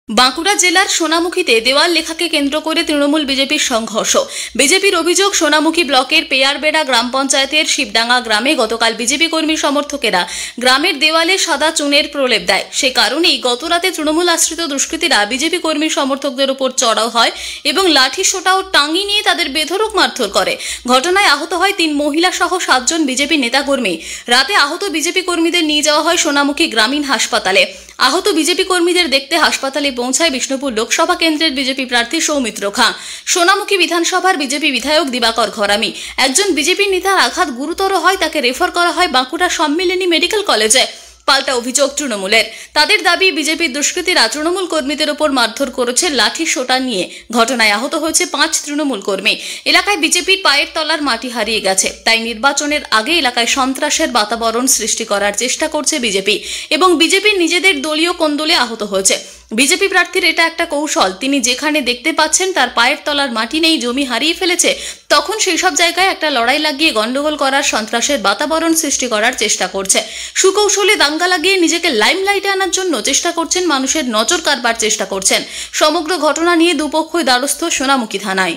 বাঁকুড়া জেলার সোনামুখীতে দেওয়াল লেখাকে কেন্দ্র করে তৃণমূল বিজেপির সংঘর্ষ। বিজেপির অভিযোগ, সোনামুখী ব্লকের পেয়ারবেড়া গ্রাম পঞ্চায়েতের শিবডাঙ্গা গ্রামে গতকাল বিজেপি কর্মী সমর্থকেরা গ্রামের দেওয়ালে সাদা চুনের প্রলেপ দেয়। সে কারণেই গতরাতে তৃণমূল আশ্রিত দুষ্কৃতীরা বিজেপি কর্মী সমর্থকদের উপর চড়াও হয় এবং লাঠি সোঁটা ও টাঙ্গি নিয়ে তাদের বেধড়ক মারধর করে। ঘটনায় আহত হয় 3 মহিলা সহ 7 জন বিজেপি নেতাকর্মী। রাতে আহত বিজেপি কর্মীদের নিয়ে যাওয়া হয় সোনামুখী গ্রামীণ হাসপাতালে। আহত বিজেপি কর্মীদের দেখতে হাসপাতালে পৌঁছায় বিষ্ণুপুর লোকসভা কেন্দ্রের বিজেপি প্রার্থী সৌমিত্র খাঁ, সোনামুখী বিধানসভার বিজেপি বিধায়ক দিবাকর ঘরামি। একজন বিজেপি নেতার আঘাত গুরুতর হয়, তাকে রেফার করা হয় বাঁকুড়া সম্মিলনী মেডিকেল কলেজে। পাল্টা অভিযোগ তৃণমূলের। তাদের দাবি, বিজেপির দুষ্কৃতীরা তৃণমূল কর্মীদের উপর মারধর করেছে লাঠি সোঁটা নিয়ে। ঘটনায় আহত হয়েছে 5 তৃণমূল কর্মী। এলাকায় বিজেপির পায়ের তলার মাটি হারিয়ে গেছে, তাই নির্বাচনের আগে এলাকায় সন্ত্রাসের বাতাবরণ সৃষ্টি করার চেষ্টা করছে বিজেপি এবং বিজেপির নিজেদের দলীয় কোন্দলে আহত হয়েছে। বিজেপি প্রার্থীর এটা একটা কৌশল, তিনি যেখানে দেখতে পাচ্ছেন তার পায়ের তলার মাটি নেই, জমি হারিয়ে ফেলেছে, তখন সেই সব জায়গায় একটা লড়াই লাগিয়ে গন্ডগোল করার, সন্ত্রাসের বাতাবরণ সৃষ্টি করার চেষ্টা করছে। সুকৌশলে দাঙ্গা লাগিয়ে নিজেকে লাইমলাইটে আনার জন্য চেষ্টা করছেন, মানুষের নজর কাড়বার চেষ্টা করছেন। সমগ্র ঘটনা নিয়ে দুপক্ষই দ্বারস্থ সোনামুখী থানায়।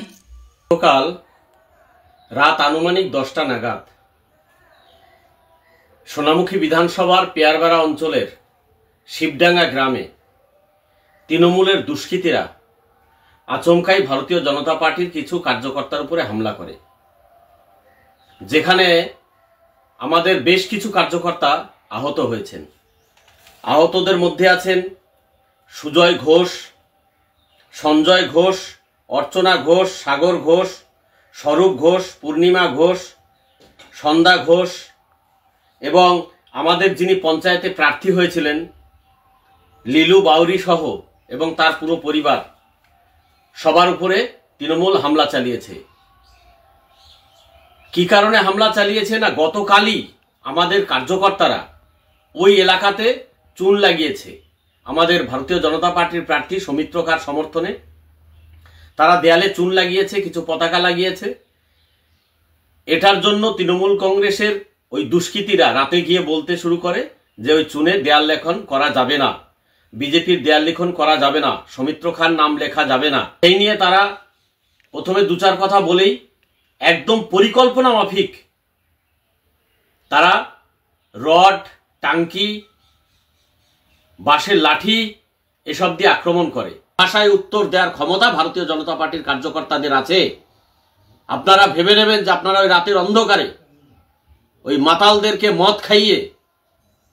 গতকাল রাত আনুমানিক 10টা নাগাদ সোনামুখী বিধানসভার পেয়ারবেড়া অঞ্চলের শিবডাঙ্গা গ্রামে তৃণমূলের দুষ্কৃতীরা আচমকাই ভারতীয় জনতা পার্টির কিছু কার্যকর্তার উপরে হামলা করে, যেখানে আমাদের বেশ কিছু কার্যকর্তা আহত হয়েছেন। আহতদের মধ্যে আছেন সুজয় ঘোষ, সঞ্জয় ঘোষ, অর্চনা ঘোষ, সাগর ঘোষ, স্বরূপ ঘোষ, পূর্ণিমা ঘোষ, সন্ধ্যা ঘোষ এবং আমাদের যিনি পঞ্চায়েতে প্রার্থী হয়েছিলেন লিলু বাউরি সহ এবং তার পুরো পরিবার, সবার উপরে তৃণমূল হামলা চালিয়েছে। কি কারণে হামলা চালিয়েছে না, গতকালই আমাদের কার্যকর্তারা ওই এলাকাতে চুন লাগিয়েছে। আমাদের ভারতীয় জনতা পার্টির প্রার্থী সৌমিত্র খাঁর সমর্থনে তারা দেয়ালে চুন লাগিয়েছে, কিছু পতাকা লাগিয়েছে। এটার জন্য তৃণমূল কংগ্রেসের ওই দুষ্কৃতীরা রাতে গিয়ে বলতে শুরু করে যে ওই চুনে দেয়াল লেখন করা যাবে না, বিজেপির দেয়াল লিখন করা যাবে না, সৌমিত্র খাঁর নাম লেখা যাবে না। সেই নিয়ে তারা প্রথমে 2-4 কথা বলেই একদম পরিকল্পনা মাফিক তারা রড, টাঙ্কি, বাঁশের লাঠি এসব দিয়ে আক্রমণ করে। ভাষায় উত্তর দেওয়ার ক্ষমতা ভারতীয় জনতা পার্টির কার্যকর্তাদের আছে। আপনারা ভেবে নেবেন যে আপনারা ওই রাতের অন্ধকারে ওই মাতালদেরকে মদ খাইয়ে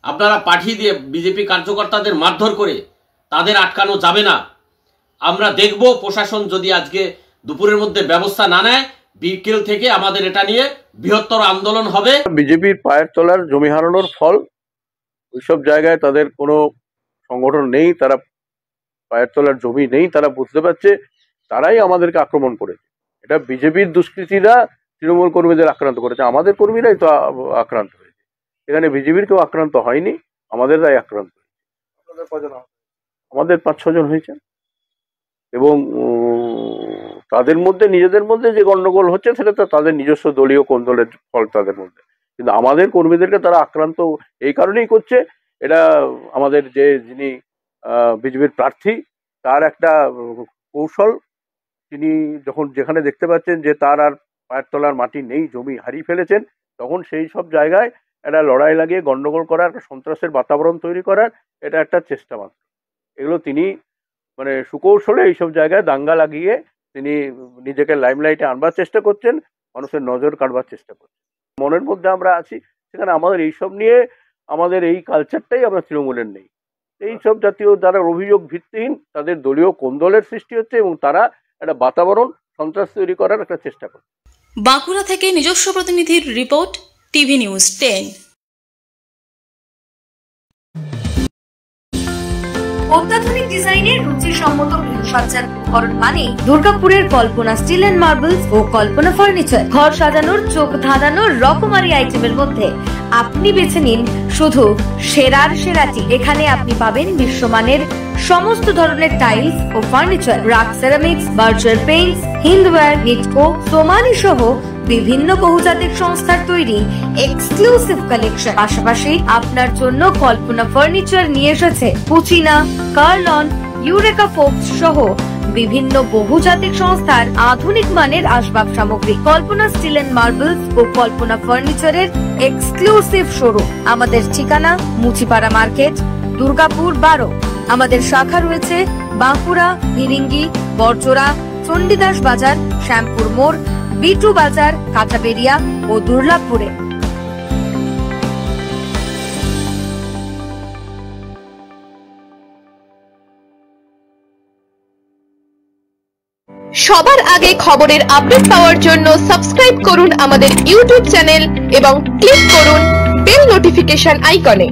আপনারা পাঠিয়ে দিয়ে বিজেপি কার্যকর্তাদের মারধর করে তাদের আটকানো যাবে না। আমরা দেখব প্রশাসন যদি আজকে দুপুরের মধ্যে ব্যবস্থা না নেয়, বিকেল থেকে আমাদের এটা নিয়ে বৃহত্তর আন্দোলন হবে। বিজেপির পায়ের তলার জমি হারানোর ফল, ওইসব জায়গায় তাদের কোনো সংগঠন নেই, তারা পায়ের তলার জমি নেই, তারা বুঝতে পারছে, তারাই আমাদেরকে আক্রমণ করেছে। এটা বিজেপির দুষ্কৃতীরা তৃণমূল কর্মীদের আক্রান্ত করেছে, আমাদের কর্মীরাই তো আক্রান্ত হয়েছে। এখানে বিজেপির কেউ আক্রান্ত হয়নি, আমাদেরই আক্রান্ত হয়েছে। আমাদের 5-6 জন হয়েছে এবং তাদের মধ্যে নিজেদের মধ্যে যে গন্ডগোল হচ্ছে সেটা তো তাদের নিজস্ব দলীয় কোন্দলের ফল তাদের মধ্যে, কিন্তু আমাদের কর্মীদেরকে তারা আক্রান্ত এই কারণেই করছে। এটা আমাদের যিনি বিজেপির প্রার্থী তার একটা কৌশল। তিনি যখন যেখানে দেখতে পাচ্ছেন যে তার আর পায়ের তলার মাটি নেই, জমি হারিয়ে ফেলেছেন, তখন সেই সব জায়গায় একটা লড়াই লাগিয়ে গন্ডগোল করার, একটা সন্ত্রাসের বাতাবরণ তৈরি করার এটা একটা চেষ্টা মাত্র। এগুলো তিনি মানে সুকৌশলে এইসব জায়গায় দাঙ্গা লাগিয়ে তিনি নিজেকে লাইমলাইটে আনবার চেষ্টা করছেন, মানুষের নজর কাড়বার চেষ্টা করছেন। মনের মধ্যে আমরা আছি, সেখানে আমাদের এইসব নিয়ে আমাদের এই কালচারটাই আমরা তৃণমূলের নেই। এইসব জাতীয় যারা অভিযোগ ভিত্তিহীন, তাদের দলীয় কোন্দলের সৃষ্টি হচ্ছে এবং তারা একটা বাতাবরণ সন্ত্রাস তৈরি করার একটা চেষ্টা করছে। বাঁকুড়া থেকে নিজস্ব প্রতিনিধির রিপোর্ট, টিভি নিউজ 10। অত্যাধুনিক ডিজাইনের রুচিসম্মত গৃহসজ্জার উপকরণ মানে দুর্গাপুরের কল্পনা স্টিল এন্ড মার্বেলস ও কল্পনা ফার্নিচার। ঘর সাজানোর, চোখ ধাঁধানোর রকমারি আইটেমের মধ্যে আপনি বেছে নিন শুধু সেরার সেরাটি। এখানে আপনি পাবেন বিশ্বমানের সমস্ত ধরনের টাইলস ও furniture, RAK ceramics, Berger paints, Hindware, Nitco, Somany সহ বিভিন্ন বহুজাতিক সংস্থার তৈরি এক্সক্লুসিভ কালেকশন। পাশাপাশি আপনার জন্য কল্পনা ফার্নিচার নিয়ে এসেছে পুচিনা, কার্লন, ইউরেকা ফোর্বস সহ বিভিন্ন বহুজাতিক সংস্থার আধুনিক মানের আসবাব সামগ্রী, কল্পনা স্টিল এন্ড মার্বেলস ও কল্পনা ফার্নিচারের এক্সক্লুসিভ শোরুম। আমাদের ঠিকানা মুচিপাড়া মার্কেট, দুর্গাপুর 12। আমাদের শাখা রয়েছে বাঁকুড়া, ফিরিঙ্গি, বড়জোড়া, চণ্ডীদাস বাজার, শ্যামপুর মোড়, বিটু বাজার, কাঁচাবেড়িয়া ও দুর্লাভপুরে। সবার আগে খবরের আপডেট পাওয়ার জন্য সাবস্ক্রাইব করুন আমাদের ইউটিউব চ্যানেল এবং ক্লিক করুন বেল নোটিফিকেশন আইকনে।